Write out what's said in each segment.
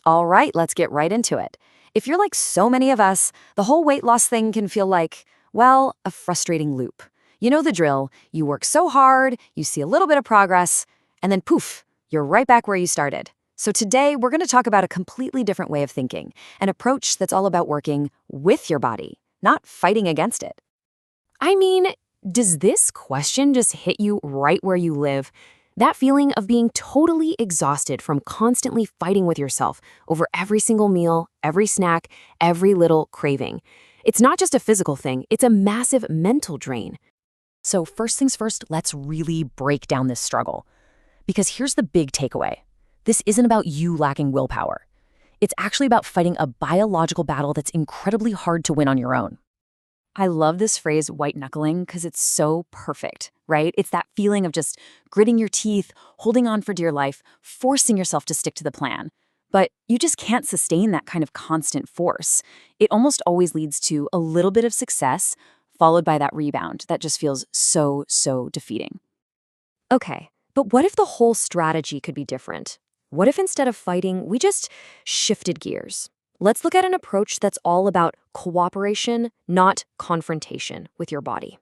All right, let's get right into it. If you're like so many of us, the whole weight loss thing can feel like, well, a frustrating loop. You know the drill. You work so hard, you see a little bit of progress, and then poof, you're right back where you started. So today, we're going to talk about a completely different way of thinking, an approach that's all about working with your body, not fighting against it. I mean, does this question just hit you right where you live? That feeling of being totally exhausted from constantly fighting with yourself over every single meal, every snack, every little craving. It's not just a physical thing, it's a massive mental drain. So first things first, let's really break down this struggle. Because here's the big takeaway. This isn't about you lacking willpower. It's actually about fighting a biological battle that's incredibly hard to win on your own. I love this phrase, white knuckling, because it's so perfect, right? It's that feeling of just gritting your teeth, holding on for dear life, forcing yourself to stick to the plan. But you just can't sustain that kind of constant force. It almost always leads to a little bit of success, followed by that rebound that just feels so defeating. Okay, but what if the whole strategy could be different? What if instead of fighting, we just shifted gears? Let's look at an approach that's all about cooperation, not confrontation with your body.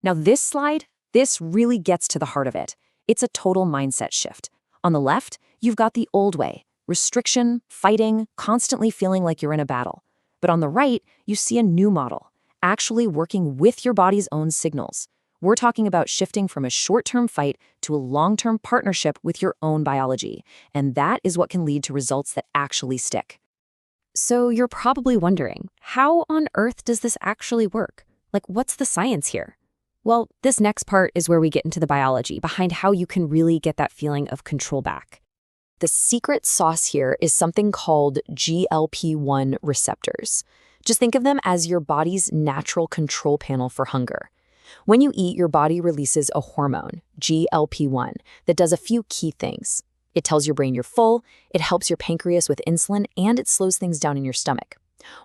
Now this slide, this really gets to the heart of it. It's a total mindset shift. On the left, you've got the old way, restriction, fighting, constantly feeling like you're in a battle. But on the right, you see a new model, actually working with your body's own signals. We're talking about shifting from a short-term fight to a long-term partnership with your own biology. And that is what can lead to results that actually stick. So you're probably wondering, how on earth does this actually work? Like, what's the science here? Well, this next part is where we get into the biology behind how you can really get that feeling of control back. The secret sauce here is something called GLP-1 receptors. Just think of them as your body's natural control panel for hunger. When you eat, your body releases a hormone, GLP-1, that does a few key things. It tells your brain you're full, it helps your pancreas with insulin, and it slows things down in your stomach.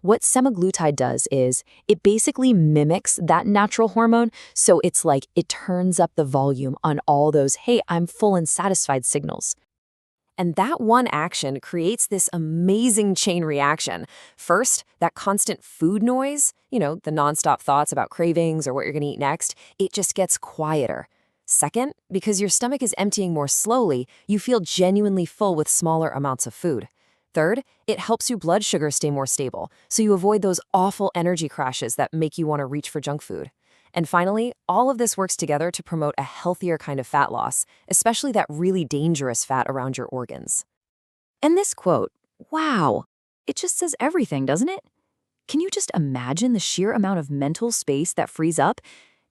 What semaglutide does is it basically mimics that natural hormone, so it's like it turns up the volume on all those, hey, I'm full and satisfied signals. And that one action creates this amazing chain reaction. First, that constant food noise, the nonstop thoughts about cravings or what you're going to eat next, it just gets quieter. Second, because your stomach is emptying more slowly, you feel genuinely full with smaller amounts of food. Third, it helps your blood sugar stay more stable, so you avoid those awful energy crashes that make you want to reach for junk food. And finally, all of this works together to promote a healthier kind of fat loss, especially that really dangerous fat around your organs. And this quote, wow, it just says everything, doesn't it? Can you just imagine the sheer amount of mental space that frees up?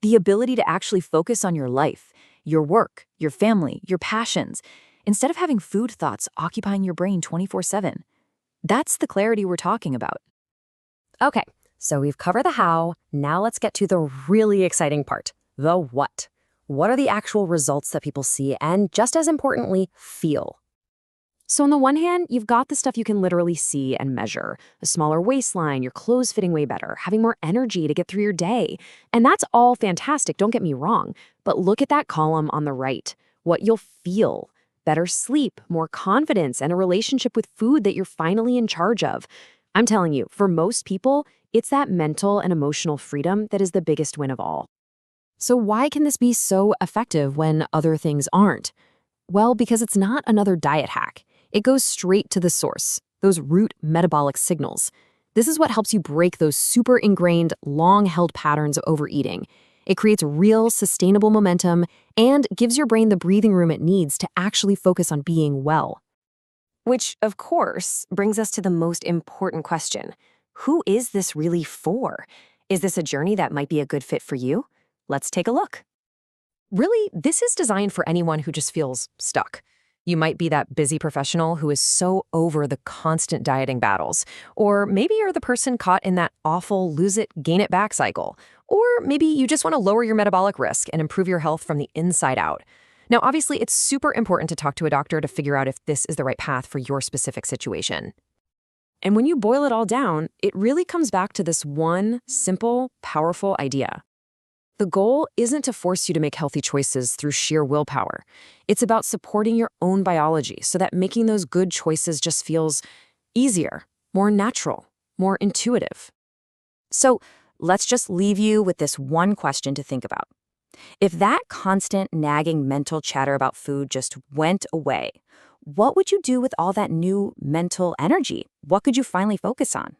The ability to actually focus on your life, your work, your family, your passions, instead of having food thoughts occupying your brain 24/7. That's the clarity we're talking about. Okay, so we've covered the how. Now let's get to the really exciting part, the what. What are the actual results that people see and, just as importantly, feel? So on the one hand, you've got the stuff you can literally see and measure. A smaller waistline, your clothes fitting way better, having more energy to get through your day. And that's all fantastic, don't get me wrong. But look at that column on the right. What you'll feel. Better sleep, more confidence, and a relationship with food that you're finally in charge of. I'm telling you, for most people, it's that mental and emotional freedom that is the biggest win of all. So why can this be so effective when other things aren't? Well, because it's not another diet hack. It goes straight to the source, those root metabolic signals. This is what helps you break those super ingrained, long-held patterns of overeating. It creates real, sustainable momentum and gives your brain the breathing room it needs to actually focus on being well. Which, of course, brings us to the most important question. Who is this really for? Is this a journey that might be a good fit for you? Let's take a look. Really, this is designed for anyone who just feels stuck. You might be that busy professional who is so over the constant dieting battles. Or maybe you're the person caught in that awful lose it, gain it back cycle. Or maybe you just want to lower your metabolic risk and improve your health from the inside out. Now, obviously, it's super important to talk to a doctor to figure out if this is the right path for your specific situation. And when you boil it all down, it really comes back to this one simple, powerful idea. The goal isn't to force you to make healthy choices through sheer willpower. It's about supporting your own biology so that making those good choices just feels easier, more natural, more intuitive. So let's just leave you with this one question to think about. If that constant nagging mental chatter about food just went away, what would you do with all that new mental energy? What could you finally focus on?